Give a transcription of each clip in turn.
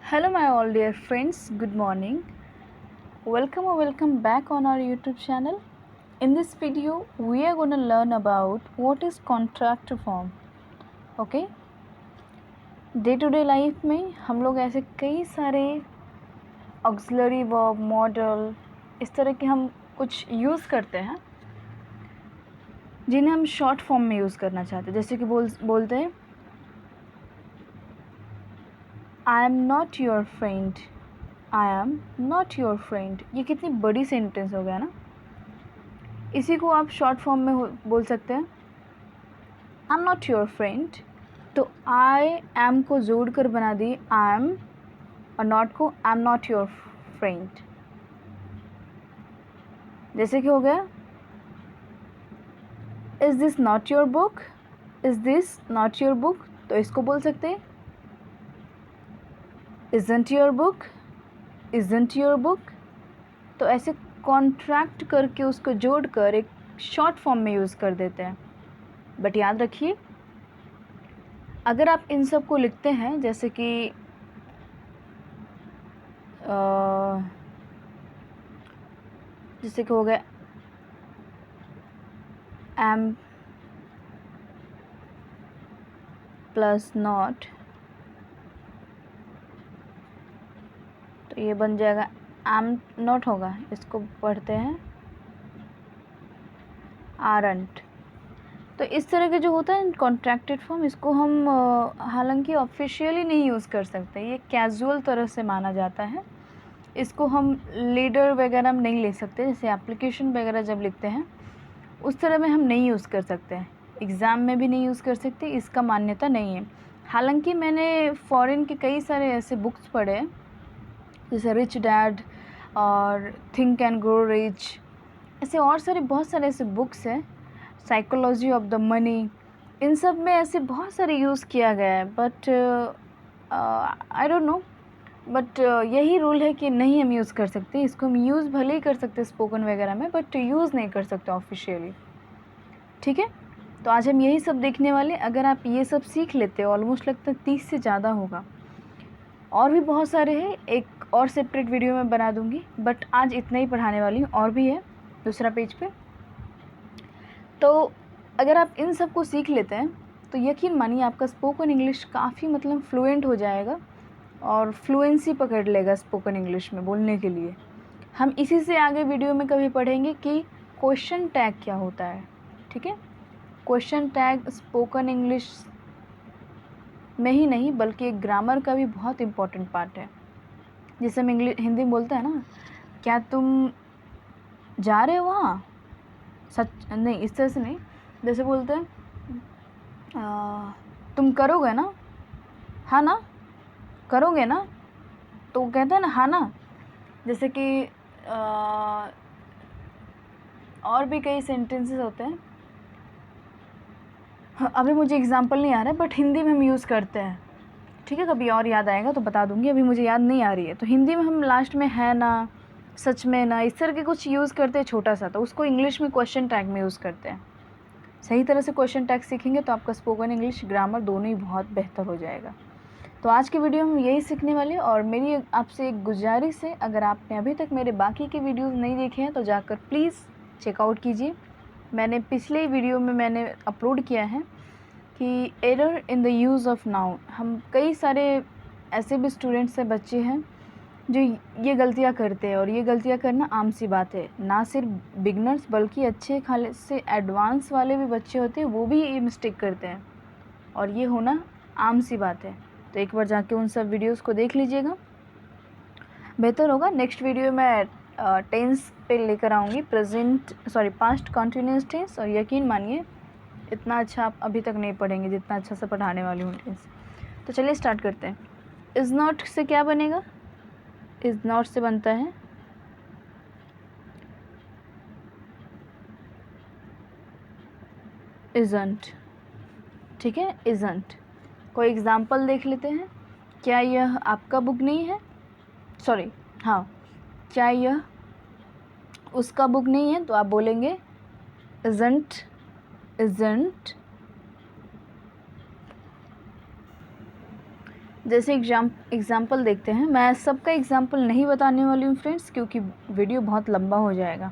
Hello my all dear friends, good morning. Welcome back on our YouTube channel. In this video, we are going to learn about what is contract form. Okay? Day to day life में हम लोग ऐसे कई सारे auxiliary verb model इस तरह के हम कुछ यूज़ करते हैं जिन्हें हम शॉर्ट फॉर्म में यूज़ करना चाहते हैं। जैसे कि बोलते हैं I am not your friend, I am not your friend. ये कितनी बड़ी सेंटेंस हो गया ना। इसी को आप शॉर्ट फॉर्म में बोल सकते हैं I am not your friend. तो आई एम को जोड़ कर बना दी आई एम और नॉट को I am not your friend. जैसे कि हो गया is this not your book, is this not your book. तो इसको बोल सकते हैं isn't your book, isn't your book. तो ऐसे कॉन्ट्रैक्ट करके उसको जोड़कर एक शॉर्ट फॉर्म में यूज़ कर देते हैं। बट याद रखिए अगर आप इन सब को लिखते हैं जैसे कि हो गया एम प्लस नॉट, तो ये बन जाएगा एम नॉट होगा। इसको पढ़ते हैं आरंट। तो इस तरह के जो होता है कॉन्ट्रैक्टेड फॉर्म, इसको हम हालांकि ऑफिशियली नहीं यूज़ कर सकते, ये कैजुअल तरह से माना जाता है। इसको हम लीडर वगैरह में नहीं ले सकते, जैसे एप्लीकेशन वगैरह जब लिखते हैं उस तरह में हम नहीं यूज़ कर सकते हैं, एग्ज़ाम में भी नहीं यूज़ कर सकते, इसका मान्यता नहीं है। हालांकि मैंने फ़ॉरेन के कई सारे ऐसे बुक्स पढ़े जैसे रिच डैड और थिंक एंड ग्रो रिच, ऐसे और सारे बहुत सारे ऐसे बुक्स हैं, साइकोलॉजी ऑफ द मनी, इन सब में ऐसे बहुत सारे यूज़ किया गया है। But I don't know, but यही रूल है कि नहीं हम यूज़ कर सकते। इसको हम यूज़ भले ही कर सकते स्पोकन वगैरह में, बट यूज़ नहीं कर सकते ऑफिशियली। ठीक है, तो आज हम यही सब देखने वाले। अगर आप ये सब सीख लेते हो, ऑलमोस्ट लगता है 30 से ज़्यादा होगा। और भी बहुत सारे हैं, एक और सेपरेट वीडियो में बना दूंगी, बट आज इतना ही पढ़ाने वाली हूँ। और भी है दूसरा पेज पे। तो अगर आप इन सब को सीख लेते हैं तो यकीन मानिए आपका स्पोकन इंग्लिश काफ़ी मतलब फ्लुएंट हो जाएगा और फ्लुएंसी पकड़ लेगा स्पोकन इंग्लिश में बोलने के लिए। हम इसी से आगे वीडियो में कभी पढ़ेंगे कि क्वेश्चन टैग क्या होता है। ठीक है, क्वेश्चन टैग स्पोकन इंग्लिश में ही नहीं बल्कि एक ग्रामर का भी बहुत इम्पोर्टेंट पार्ट है। जिसे हम हिंदी में बोलते हैं ना, क्या तुम जा रहे हो वहाँ, सच नहीं, इस तरह से नहीं। जैसे बोलते हैं तुम करोगे ना, हाँ ना, करोगे ना, तो कहते हैं ना हाँ ना। जैसे कि और भी कई सेंटेंसेस होते हैं, अभी मुझे एग्जांपल नहीं आ रहा है, बट हिंदी में हम यूज़ करते हैं। ठीक है, कभी और याद आएगा तो बता दूंगी, अभी मुझे याद नहीं आ रही है। तो हिंदी में हम लास्ट में है ना, सच में ना, इस तरह के कुछ यूज़ करते हैं छोटा सा, तो उसको इंग्लिश में क्वेश्चन टैग में यूज़ करते हैं। सही तरह से क्वेश्चन टैग सीखेंगे तो आपका स्पोकन इंग्लिश ग्रामर दोनों ही बहुत बेहतर हो जाएगा। तो आज की वीडियो में यही सीखने वाले हैं। और मेरी आपसे एक गुजारिश है, अगर आपने अभी तक मेरे बाकी के वीडियोस नहीं देखे हैं तो जाकर प्लीज़ चेकआउट कीजिए। मैंने पिछले वीडियो में मैंने अपलोड किया है कि error in the use of noun. हम कई सारे ऐसे भी स्टूडेंट्स हैं, बच्चे हैं जो ये गलतियाँ करते हैं, और ये गलतियाँ करना आम सी बात है। ना सिर्फ बिगनर्स बल्कि अच्छे खाले से एडवांस वाले भी बच्चे होते हैं, वो भी ये मिस्टेक करते हैं, और ये होना आम सी बात है। तो एक बार जाके उन सब वीडियोस को देख लीजिएगा, बेहतर होगा। नेक्स्ट वीडियो में टेंस पे लेकर आऊँगी, पास्ट कंटिन्यूअस टेंस, और यकीन मानिए इतना अच्छा आप अभी तक नहीं पढ़ेंगे जितना अच्छा से पढ़ाने वाली हूँ टेंस। तो चलिए स्टार्ट करते हैं। इज़ नॉट से क्या बनेगा? इज़ नॉट से बनता है इज़ंट। ठीक है, इज़ंट। कोई एग्ज़ाम्पल देख लेते हैं। क्या यह आपका बुक नहीं है? सॉरी, हाँ, क्या यह उसका बुक नहीं है? तो आप बोलेंगे इज़ंट, इज़ंट जैसे एग्ज़ाम्पल देखते हैं। मैं सबका एग्ज़ाम्पल नहीं बताने वाली हूँ फ्रेंड्स, क्योंकि वीडियो बहुत लंबा हो जाएगा।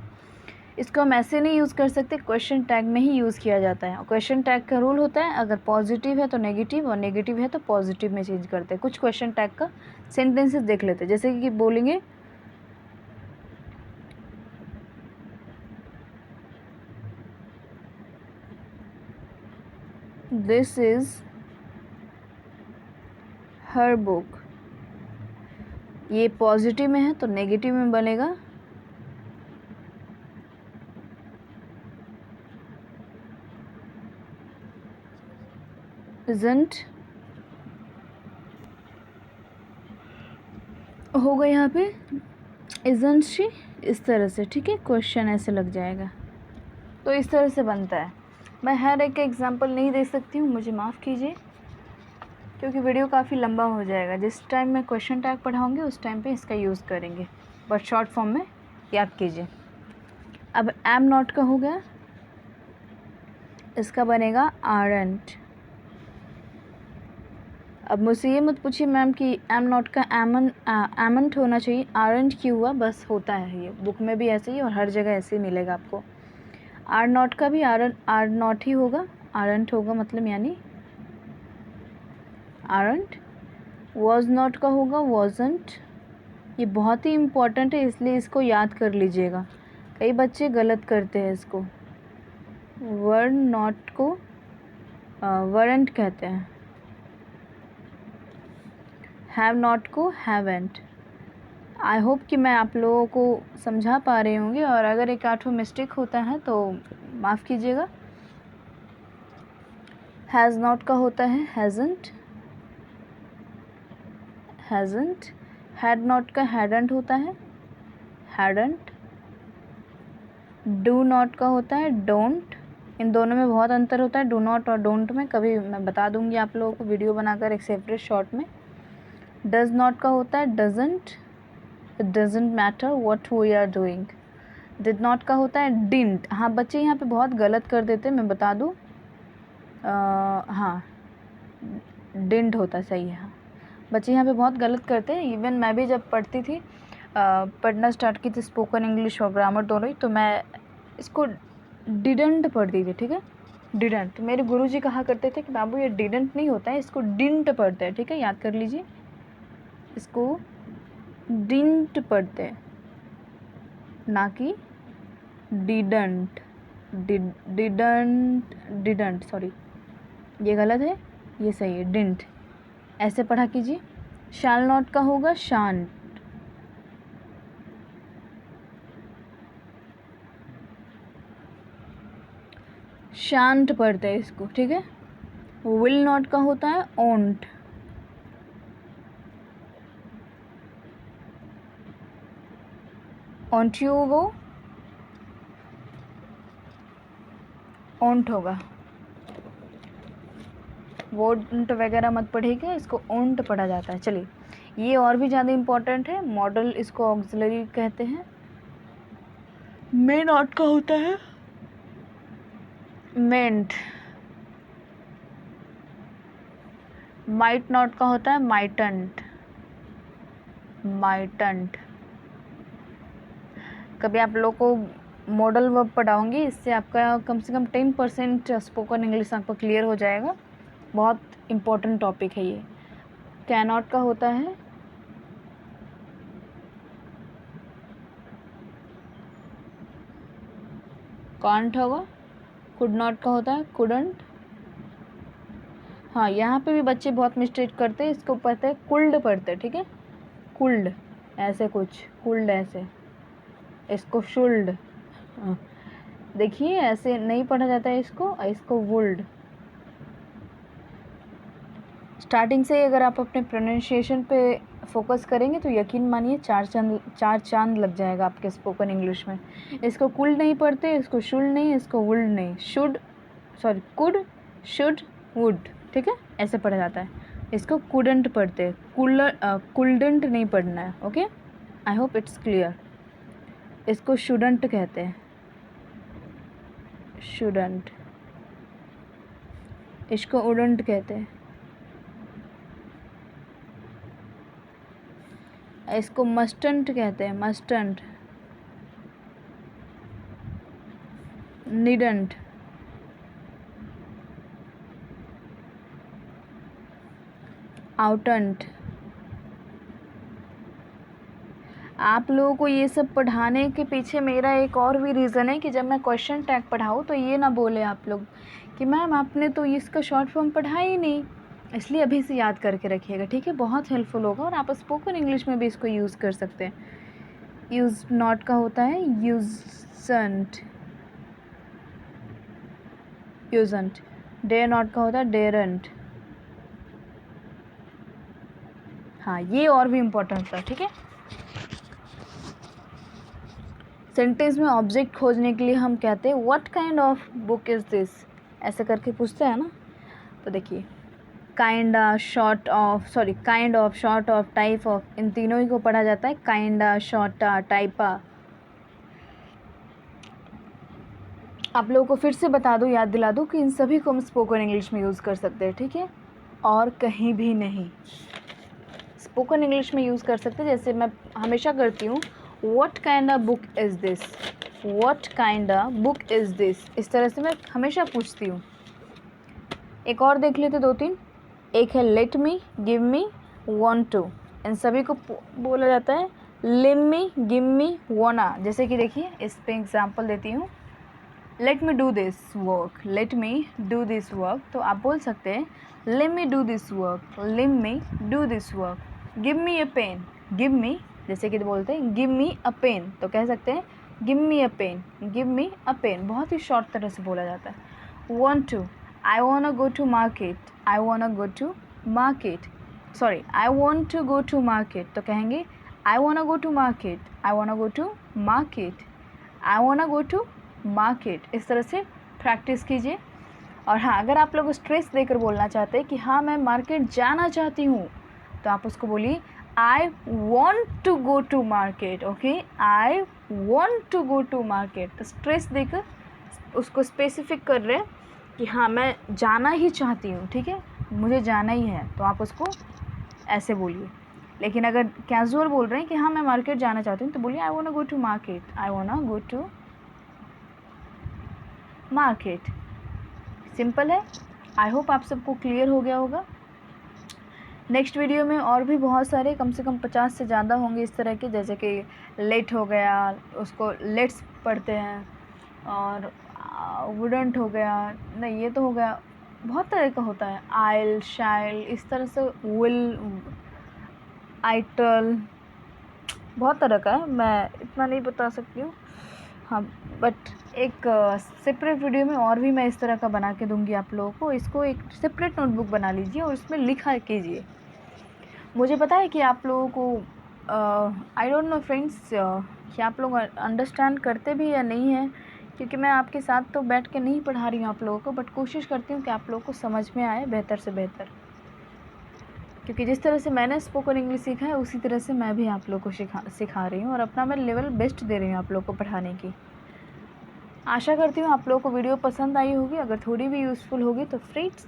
इसको हम ऐसे नहीं यूज़ कर सकते, क्वेश्चन टैग में ही यूज़ किया जाता है। और क्वेश्चन टैग का रूल होता है, अगर पॉजिटिव है तो नेगेटिव और नेगेटिव है तो पॉजिटिव में चेंज करते हैं। कुछ क्वेश्चन टैग का सेंटेंसेस देख लेते हैं, जैसे कि बोलेंगे दिस इज़ हर बुक। ये पॉजिटिव में है तो नेगेटिव में बनेगा isn't होगा यहाँ पे isn't she, इस तरह से, ठीक है। क्वेश्चन ऐसे लग जाएगा, तो इस तरह से बनता है। मैं हर एक का एग्जांपल नहीं दे सकती हूँ, मुझे माफ़ कीजिए, क्योंकि वीडियो काफ़ी लंबा हो जाएगा। जिस टाइम मैं क्वेश्चन टैग पढ़ाऊँगी उस टाइम पे इसका यूज़ करेंगे, बट शॉर्ट फॉर्म में याद कीजिए। अब एम नॉट का हो गया, इसका बनेगा आरंट। अब मुझसे ये मत पूछिए मैम कि एम नॉट का एमंट होना चाहिए, आरंट क्यों हुआ, बस होता है, ये बुक में भी ऐसे ही और हर जगह ऐसे ही मिलेगा आपको। आर नॉट का भी आर नॉट ही होगा, आरंट होगा मतलब यानी आरंट। वॉज नॉट का होगा वॉजंट। ये बहुत ही इम्पॉर्टेंट है, इसलिए इसको याद कर लीजिएगा, कई बच्चे गलत करते हैं इसको। वर नॉट को वरंट कहते हैं, हैव नॉट को हैवेंट। आई होप कि मैं आप लोगों को समझा पा रही होंगी, और अगर एक आठों मिस्टेक होता है तो माफ़ कीजिएगा। हैज़ नॉट का होता है हैज़ंट, हैज़ंट। हैड नॉट का हैडंट होता है हैडंट। डू नॉट का होता है डोंट। इन दोनों में बहुत अंतर होता है, डू नॉट और डोंट में, कभी मैं बता दूंगी आप लोगों को वीडियो बनाकर एक सेपरेट शॉर्ट में। डज़ नॉट का होता है doesn't, it doesn't matter what we are doing. Did not का होता है डिंट। हाँ, बच्चे यहाँ पे बहुत गलत कर देते हैं, मैं बता दूँ। हाँ, डिंट होता सही है। हाँ, बच्चे यहाँ पे बहुत गलत करते हैं। इवन मैं भी जब पढ़ती थी, पढ़ना स्टार्ट की थी स्पोकन इंग्लिश और ग्रामर दोनों ही, तो मैं इसको डिडंट पढ़ती थी, ठीक है। डिडंट, मेरे गुरुजी कहा करते थे कि बाबू ये डिडंट नहीं होता है, इसको डिंट पढ़ते हैं, ठीक है, याद कर लीजिए, इसको डिंट पढ़ते हैं, ना कि डिडंट। डिडंट सॉरी, ये गलत है, ये सही है, डिंट। ऐसे पढ़ा कीजिए। शैल नॉट का होगा शांत, शांत पढ़ते हैं इसको, ठीक है। विल नॉट का होता है ओंट, ओंट यू वो ओंट होगा, वोंट वगैरह मत पढ़िएगा, इसको ओंट पढ़ा जाता है। चलिए, ये और भी ज़्यादा इम्पोर्टेंट है, मॉडल इसको ऑक्सिलरी कहते हैं। मे नॉट का होता है मेंट। माइट नॉट का होता है माइटंट, माइटंट। कभी आप लोग को मॉडल वर्ब पढ़ाऊंगी, इससे आपका कम से कम 10% स्पोकन इंग्लिश आपका क्लियर हो जाएगा। बहुत इम्पोर्टेंट टॉपिक है ये। कैन नॉट का होता है कांट होगा। कुड नॉट का होता है कुडंट। हाँ, यहाँ पे भी बच्चे बहुत मिस्टेक करते हैं, इसको पढ़ते हैं कुल्ड पढ़ते हैं, ठीक है, कुल्ड ऐसे कुछ, कुल्ड ऐसे, इसको शुल्ड। देखिए ऐसे नहीं पढ़ा जाता है इसको, इसको वुल्ड। स्टार्टिंग से अगर आप अपने प्रोनाउंसिएशन पे फोकस करेंगे तो यकीन मानिए चार चांद लग जाएगा आपके स्पोकन इंग्लिश में। इसको कुल्ड नहीं पढ़ते, इसको शुल्ड नहीं, इसको वुल्ड नहीं, कुड, शुड, वुड, ठीक है, ऐसे पढ़ा जाता है। इसको कुडंट पढ़ते हैं, कुल्डंट नहीं पढ़ना है, okay. I hope it's clear. इसको शुडंट कहते हैं, शुडंट। इसको उडंट कहते हैं, इसको मस्टंट कहते हैं, मस्टंट, नीडंट, आउटंट। आप लोगों को ये सब पढ़ाने के पीछे मेरा एक और भी रीज़न है कि जब मैं क्वेश्चन टैग पढ़ाऊँ तो ये ना बोले आप लोग कि मैम आपने तो इसका शॉर्ट फॉर्म पढ़ा ही नहीं। इसलिए अभी से याद करके रखिएगा, ठीक है? बहुत हेल्पफुल होगा और आप स्पोकन इंग्लिश में भी इसको यूज़ कर सकते हैं। यूज नॉट का होता है यूजंट, यूजंट। डेयर नॉट का होता है डेयरंट। हाँ, ये और भी इम्पोर्टेंट था, ठीक है? सेंटेंस में ऑब्जेक्ट खोजने के लिए हम कहते हैं what kind of book is this, ऐसे करके पूछते हैं ना। तो देखिए, kinda, short of, sorry kind of, short of, type of, इन तीनों ही को पढ़ा जाता है काइंडा, शॉर्टा, टाइपा। आप लोगों को फिर से बता दूं, याद दिला दूं कि इन सभी को हम स्पोकन इंग्लिश में यूज़ कर सकते हैं, ठीक है? और कहीं भी नहीं, स्पोकन इंग्लिश में यूज़ कर सकते हैं। जैसे मैं हमेशा करती हूँ, what kind of book is this, what kind of book is this, इस तरह से मैं हमेशा पूछती हूँ। एक और देख लेते 2-3। एक है let me, give me, want to. इन सभी को बोला जाता है लेट मी, गिव मी, वाना। जैसे कि देखिए, इस पे एग्जांपल देती हूँ, let me do this work, let me do this work. तो आप बोल सकते हैं let me do this work, let me do this work. Give me a pen, give me, जैसे कि बोलते हैं गिव मी अ पेन, तो कह सकते हैं give me a pen, give me a pen. बहुत ही शॉर्ट तरह से बोला जाता है। Want to, I wanna go to market, I wanna go to market, sorry I want to go to market, तो कहेंगे I wanna go to market, I wanna go to market, I wanna go to market। इस तरह से practice कीजिए। और हाँ, अगर आप लोग स्ट्रेस देकर बोलना चाहते हैं कि हाँ मैं मार्केट जाना चाहती हूँ, तो आप उसको बोलिए I want to go to market, okay, I want to go to market। तो स्ट्रेस देकर उसको स्पेसिफिक कर रहे हैं कि हाँ मैं जाना ही चाहती हूँ, ठीक है, मुझे जाना ही है, तो आप उसको ऐसे बोलिए। लेकिन अगर कैजुअल बोल रहे हैं कि हाँ मैं मार्केट जाना चाहती हूँ, तो बोलिए I want go to market, I want go to market. Simple है। आई होप आप सबको क्लियर हो गया होगा। नेक्स्ट वीडियो में और भी बहुत सारे, कम से कम 50 से ज़्यादा होंगे इस तरह के, जैसे कि लेट हो गया, उसको लेट्स पढ़ते हैं, और वुडंट हो गया, नहीं ये तो हो गया, बहुत तरह का होता है, आइल, शाइल, इस तरह से विल, आइटल, बहुत तरह का है, मैं इतना नहीं बता सकती हूँ। हाँ, बट एक सेपरेट वीडियो में और भी मैं इस तरह का बना के दूँगी आप लोगों को। इसको एक सेपरेट नोटबुक बना लीजिए और इसमें लिखा कीजिए। मुझे पता है कि आप लोगों को आई डोंट नो फ्रेंड्स कि आप लोग अंडरस्टैंड करते भी या नहीं हैं, क्योंकि मैं आपके साथ तो बैठ के नहीं पढ़ा रही हूँ आप लोगों को, बट कोशिश करती हूँ कि आप लोगों को समझ में आए बेहतर से बेहतर। क्योंकि जिस तरह से मैंने स्पोकन इंग्लिश सीखा है, उसी तरह से मैं भी आप लोगों को सिखा रही हूँ और अपना मैं लेवल बेस्ट दे रही हूँ आप लोगों को पढ़ाने की। आशा करती हूँ आप लोगों को वीडियो पसंद आई होगी। अगर थोड़ी भी यूज़फुल होगी तो फ्रेंड्स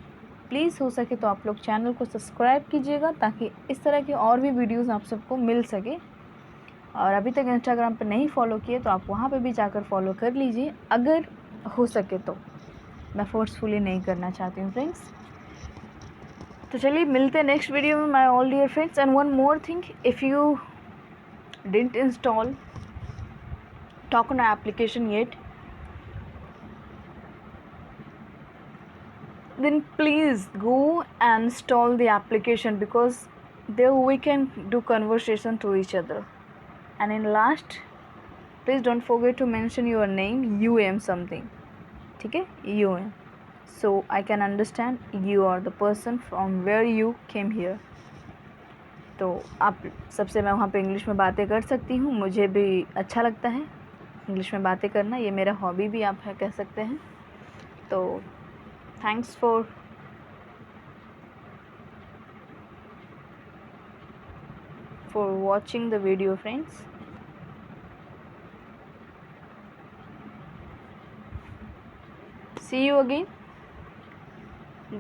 प्लीज़ हो सके तो आप लोग चैनल को सब्सक्राइब कीजिएगा, ताकि इस तरह के और भी वीडियोस आप सबको मिल सके। और अभी तक इंस्टाग्राम पे नहीं फॉलो किए तो आप वहाँ पे भी जाकर फॉलो कर लीजिए, अगर हो सके तो। मैं फोर्सफुली नहीं करना चाहती हूँ फ्रेंड्स। तो चलिए मिलते हैं नेक्स्ट वीडियो में my all dear friends. And one more thing, if you didn't install Talkana application yet, then please go and install the application, because there we can do conversation to each other. And in last, please don't forget to mention your name, UM something, ठीक है, UM, so I can understand you are the person from where you came here. तो आप सबसे मैं वहाँ पे English में बातें कर सकती हूँ, मुझे भी अच्छा लगता है इंग्लिश में बातें करना, ये मेरा हॉबी भी आप है कह सकते हैं। तो thanks for watching the video friends. See you again.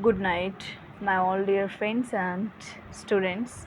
Good night my all dear friends and students.